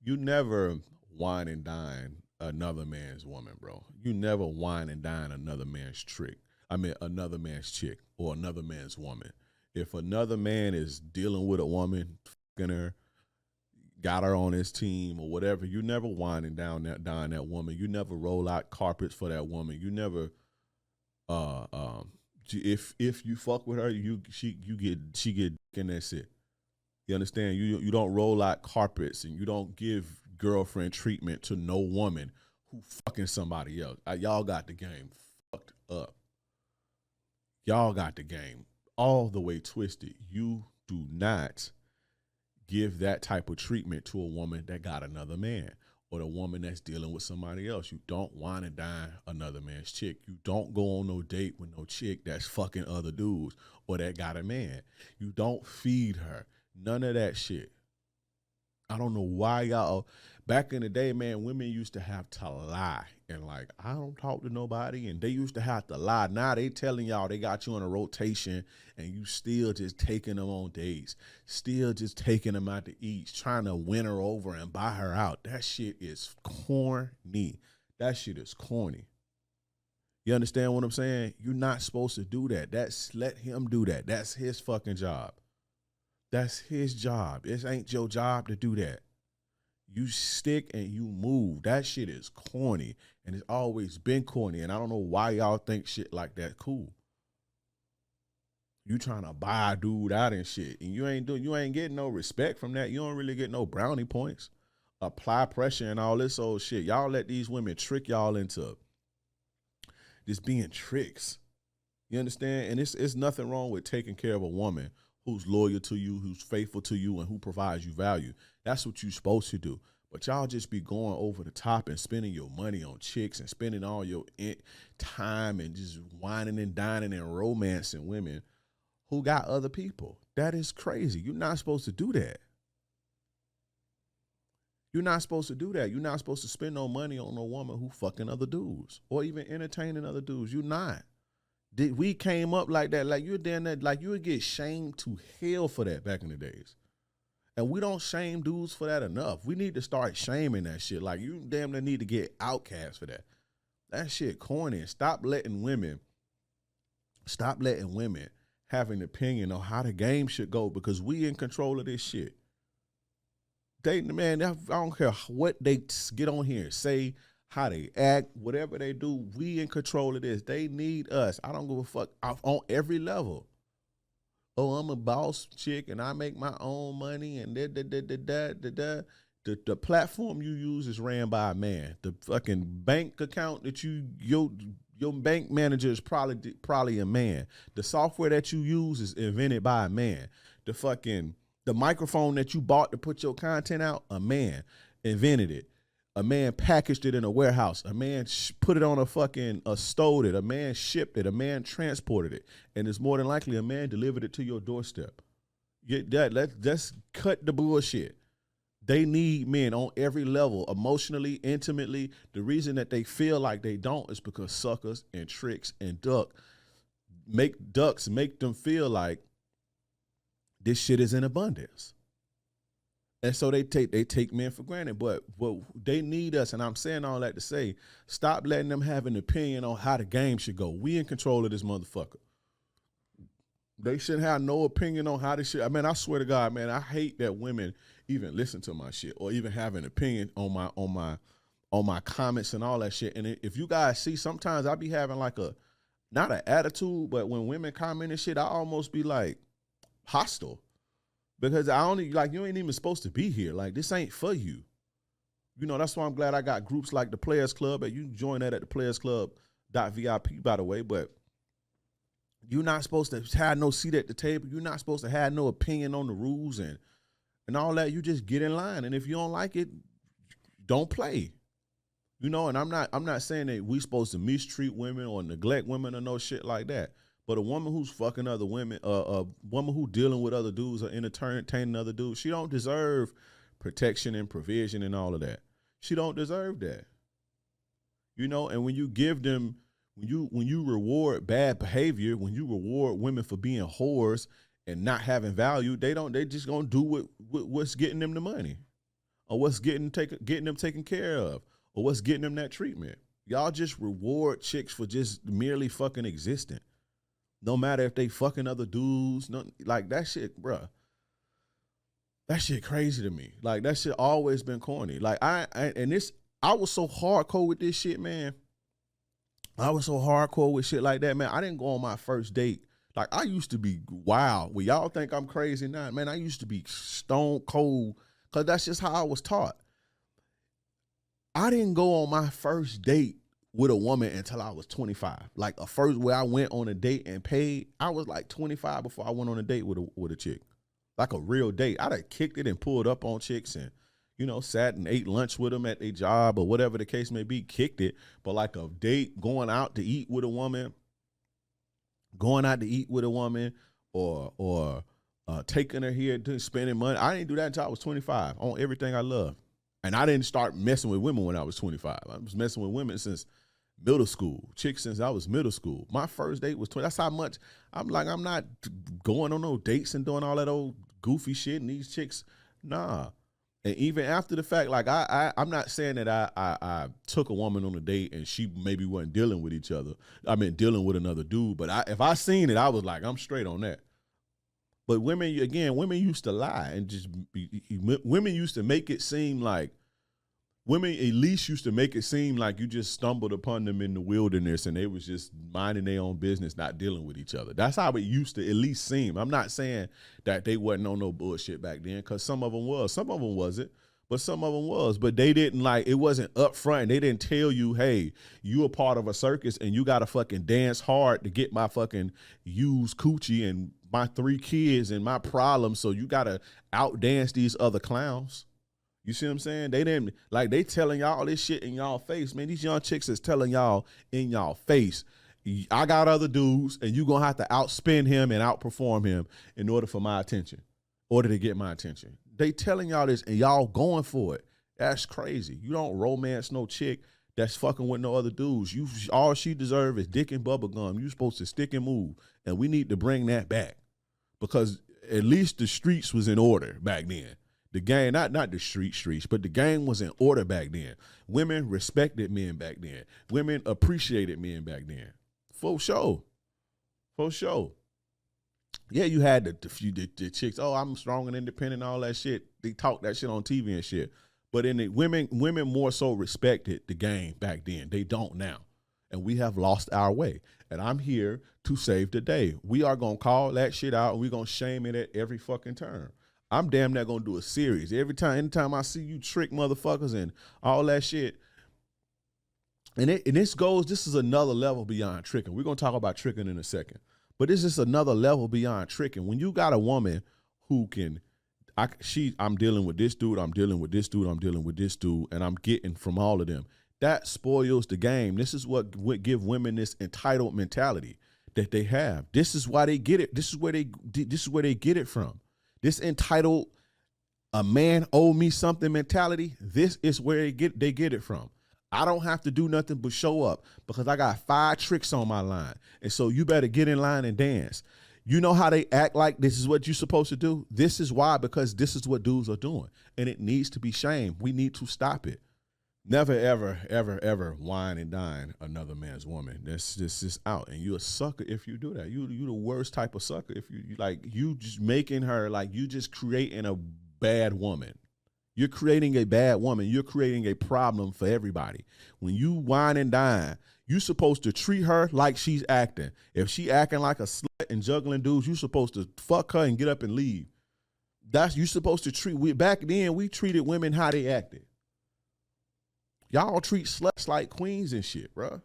You never wine and dine another man's woman, bro. You never wine and dine another man's trick. I mean, another man's chick or another man's woman. If another man is dealing with a woman, fucking her, got her on his team or whatever, you never wine and dine that woman. You never roll out carpets for that woman. You never uh um if you fuck with her, you get she get dick and that's it. You understand? You don't roll out carpets and you don't give girlfriend treatment to no woman who fucking somebody else. Y'all got the game fucked up. Y'all got the game all the way twisted. You do not give that type of treatment to a woman that got another man or the woman that's dealing with somebody else. You don't wine and dine another man's chick. You don't go on no date with no chick that's fucking other dudes or that got a man. You don't feed her. None of that shit. I don't know why y'all back in the day, man, women used to have to lie and like, I don't talk to nobody, and they used to have to lie. Now they telling y'all they got you on a rotation and you still just taking them on dates, still just taking them out to eat, trying to win her over and buy her out. That shit is corny. That shit is corny. You understand what I'm saying? You're not supposed to do that. Let him do that. That's his fucking job. That's his job. It ain't your job to do that. You stick and you move. That shit is corny. And it's always been corny. And I don't know why y'all think shit like that cool. You trying to buy a dude out and shit. And you ain't getting no respect from that. You don't really get no brownie points. Apply pressure and all this old shit. Y'all let these women trick y'all into just being tricks. You understand? And it's nothing wrong with taking care of a woman who's loyal to you, who's faithful to you, and who provides you value. That's what you're supposed to do. But y'all just be going over the top and spending your money on chicks and spending all your time and just whining and dining and romancing women who got other people. That is crazy. You're not supposed to do that. You're not supposed to do that. You're not supposed to spend no money on no woman who fucking other dudes or even entertaining other dudes. You're not. We came up like that, like you're damn that, like you would get shamed to hell for that back in the days. And we don't shame dudes for that enough. We need to start shaming that shit. Like you damn near need to get outcast for that. That shit corny. Stop letting women have an opinion on how the game should go because we in control of this shit. Man, I don't care what they get on here and say, how they act, whatever they do, we in control of this. They need us. I don't give a fuck on every level. Oh, I'm a boss chick and I make my own money and da. The platform you use is ran by a man. The fucking bank account that your bank manager is probably a man. The software that you use is invented by a man. The microphone that you bought to put your content out, a man invented it. A man packaged it in a warehouse. A man put it on stowed it. A man shipped it. A man transported it. And it's more than likely a man delivered it to your doorstep. Let's cut the bullshit. They need men on every level, emotionally, intimately. The reason that they feel like they don't is because suckers and tricks and ducks make them feel like this shit is in abundance. And so they take men for granted, but they need us. And I'm saying all that to say, stop letting them have an opinion on how the game should go. We in control of this motherfucker. They shouldn't have no opinion on how this shit. I mean, I swear to God, man, I hate that women even listen to my shit or even have an opinion on my comments and all that shit. And if you guys see, sometimes I be having like not an attitude, but when women comment and shit, I almost be like hostile. Because you ain't even supposed to be here. Like, this ain't for you. You know, that's why I'm glad I got groups like the Players Club. And you can join that at the Players Club.vip, by the way. But you're not supposed to have no seat at the table. You're not supposed to have no opinion on the rules and all that. You just get in line. And if you don't like it, don't play. You know, and I'm not saying that we supposed to mistreat women or neglect women or no shit like that. But a woman who's fucking other women, a woman who dealing with other dudes or entertaining other dudes, she don't deserve protection and provision and all of that. She don't deserve that. You know, and when you give them, when you reward bad behavior, when you reward women for being whores and not having value, they just gonna do what's getting them the money. or what's getting them taken care of, or what's getting them that treatment. Y'all just reward chicks for just merely fucking existing. No matter if they fucking other dudes, like that shit, bruh. That shit crazy to me. Like that shit always been corny. Like I was so hardcore with this shit, man. I was so hardcore with shit like that, man. I didn't go on my first date. Like I used to be wild. Well, y'all think I'm crazy now, man. I used to be stone cold because that's just how I was taught. I didn't go on my first date with a woman until I was 25. Like a first where I went on a date and paid, I was like 25 before I went on a date with a chick. Like a real date. I done kicked it and pulled up on chicks and, you know, sat and ate lunch with them at their job or whatever the case may be, kicked it. But like a date, going out to eat with a woman, or taking her here, spending money. I didn't do that until I was 25 on everything I love. And I didn't start messing with women when I was 25. I was messing with women since middle school, chicks since I was middle school. My first date was 20. That's how much I'm not going on no dates and doing all that old goofy shit. And these chicks, nah. And even after the fact, like I'm not saying that I took a woman on a date and she maybe wasn't dealing with each other. I mean, dealing with another dude. But if I seen it, I was like, I'm straight on that. But women used to lie and women used to make it seem like, women at least used to make it seem like you just stumbled upon them in the wilderness and they was just minding their own business, not dealing with each other. That's how it used to at least seem. I'm not saying that they wasn't on no bullshit back then, because some of them was. Some of them wasn't, but some of them was. But they didn't it wasn't upfront. They didn't tell you, hey, you a part of a circus and you got to fucking dance hard to get my fucking used coochie and my 3 kids and my problems, so you got to outdance these other clowns. You see what I'm saying? They didn't, they telling y'all this shit in y'all face. Man, these young chicks is telling y'all in y'all face, I got other dudes and you gonna have to outspend him and outperform him in order for my attention, in order to get my attention. They telling y'all this and y'all going for it. That's crazy. You don't romance no chick that's fucking with no other dudes. All she deserve is dick and bubble gum. You supposed to stick and move. And we need to bring that back, because at least the streets was in order back then. The game, not the streets, but the game was in order back then. Women respected men back then. Women appreciated men back then. For sure. Yeah, you had the chicks, oh, I'm strong and independent and all that shit. They talk that shit on TV and shit. But women more so respected the game back then. They don't now. And we have lost our way. And I'm here to save the day. We are going to call that shit out and we're going to shame it at every fucking turn. I'm damn near gonna do a series. Anytime I see you trick motherfuckers and all that shit. And this is another level beyond tricking. We're gonna talk about tricking in a second. But this is another level beyond tricking. When you got a woman who I'm dealing with this dude, I'm dealing with this dude, I'm dealing with this dude, and I'm getting from all of them. That spoils the game. This is what would give women this entitled mentality that they have. This is why they get it. This is where they get it from. This entitled, a man owe me something mentality, this is where they get it from. I don't have to do nothing but show up because I got 5 tricks on my line. And so you better get in line and dance. You know how they act like this is what you're supposed to do? This is why, because this is what dudes are doing. And it needs to be shamed. We need to stop it. Never, ever, ever, ever wine and dine another man's woman. This is out. And you're a sucker if you do that. You the worst type of sucker if you just making her, you just creating a bad woman. You're creating a bad woman. You're creating a problem for everybody. When you wine and dine, you're supposed to treat her like she's acting. If she acting like a slut and juggling dudes, you're supposed to fuck her and get up and leave. You're supposed to treat. Back then, we treated women how they acted. Y'all treat sluts like queens and shit, bro.